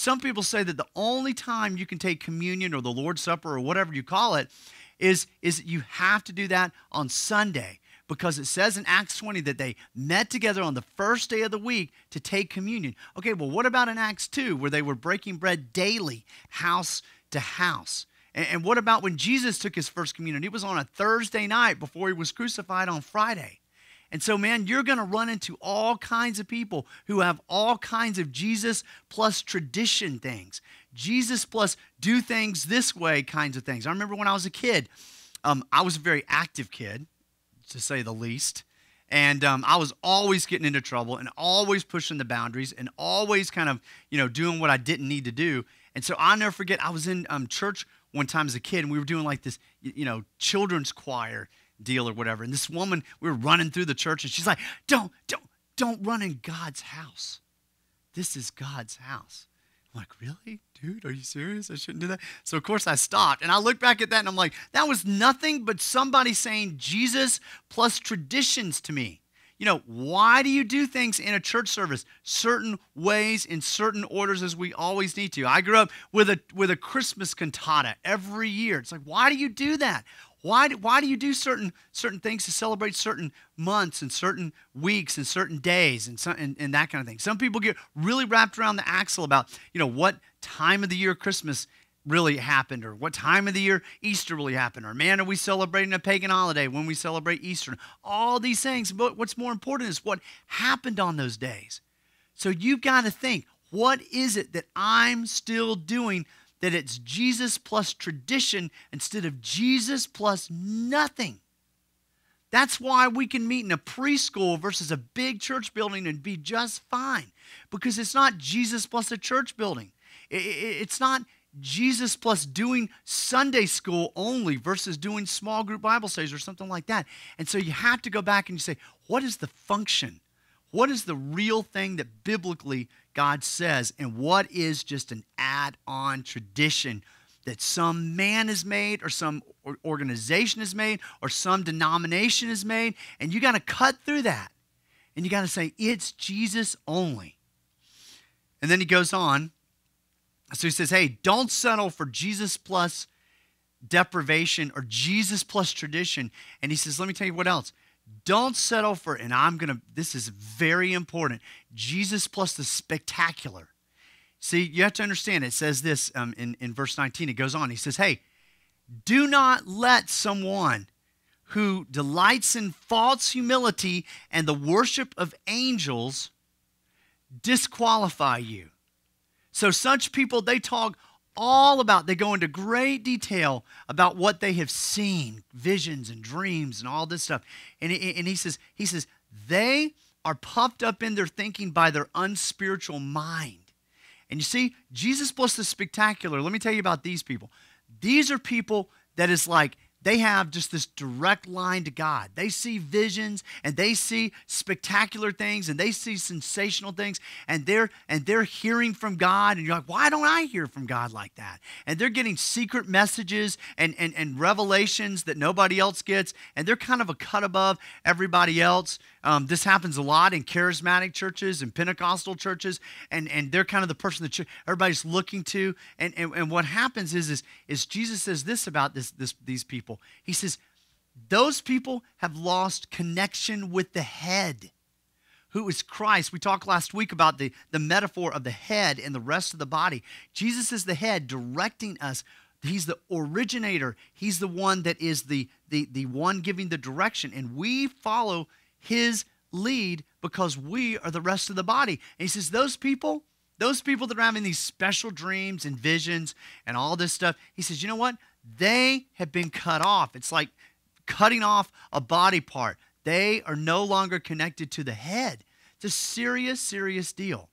some people say that the only time you can take communion or the Lord's Supper or whatever you call it is you have to do that on Sunday, because it says in Acts 20 that they met together on the first day of the week to take communion. Okay, well, what about in Acts 2 where they were breaking bread daily, house to house? And what about when Jesus took his first communion? It was on a Thursday night before he was crucified on Friday. And so, man, you're going to run into all kinds of people who have all kinds of Jesus plus tradition things. Jesus plus do things this way kinds of things. I remember when I was a kid, I was a very active kid, to say the least. And I was always getting into trouble and always pushing the boundaries and always kind of, doing what I didn't need to do. And so I'll never forget, I was in church one time as a kid, and we were doing like this, children's choir deal or whatever. And this woman, we were running through the church, and she's like, don't run in God's house. This is God's house. I'm like, really? Dude, are you serious? I shouldn't do that? So, of course, I stopped. And I look back at that, and I'm like, that was nothing but somebody saying Jesus plus traditions to me. Why do you do things in a church service certain ways, in certain orders, as we always need to? I grew up with a Christmas cantata every year. It's like, why do you do that? Why do you do certain things to celebrate certain months and certain weeks and certain days and that kind of thing? Some people get really wrapped around the axle about, what time of the year Christmas really happened, or what time of the year Easter really happened, or man, are we celebrating a pagan holiday when we celebrate Easter? All these things, but what's more important is what happened on those days. So you've got to think, what is it that I'm still doing that it's Jesus plus tradition instead of Jesus plus nothing? That's why we can meet in a preschool versus a big church building and be just fine, because it's not Jesus plus a church building. It's not Jesus plus doing Sunday school only versus doing small group Bible studies or something like that. And so you have to go back and you say, what is the function? What is the real thing that biblically God says? And what is just an add-on tradition that some man has made, or some organization has made, or some denomination has made? And you got to cut through that. And you got to say, it's Jesus only. And then he goes on. So he says, hey, don't settle for Jesus plus deprivation or Jesus plus tradition. And he says, let me tell you what else. Don't settle for, this is very important, Jesus plus the spectacular. See, you have to understand, it says this in verse 19. It goes on. He says, hey, do not let someone who delights in false humility and the worship of angels disqualify you. So such people, they talk they go into great detail about what they have seen, visions and dreams and all this stuff. And he says, they are puffed up in their thinking by their unspiritual mind. And you see, Jesus plus the spectacular, let me tell you about these people. These are people that is like, they have just this direct line to God. They see visions, and they see spectacular things, and they see sensational things, and they're hearing from God, and you're like, why don't I hear from God like that? And they're getting secret messages and revelations that nobody else gets, and they're kind of a cut above everybody else. This happens a lot in charismatic churches and Pentecostal churches, and they're kind of the person that everybody's looking to. And what happens is Jesus says this about these people. He says, those people have lost connection with the head, who is Christ. We talked last week about the metaphor of the head and the rest of the body. Jesus is the head directing us. He's the originator. He's the one that is the one giving the direction. And we follow his lead because we are the rest of the body. And he says, those people that are having these special dreams and visions and all this stuff, he says, you know what? They have been cut off. It's like cutting off a body part. They are no longer connected to the head. It's a serious, serious deal.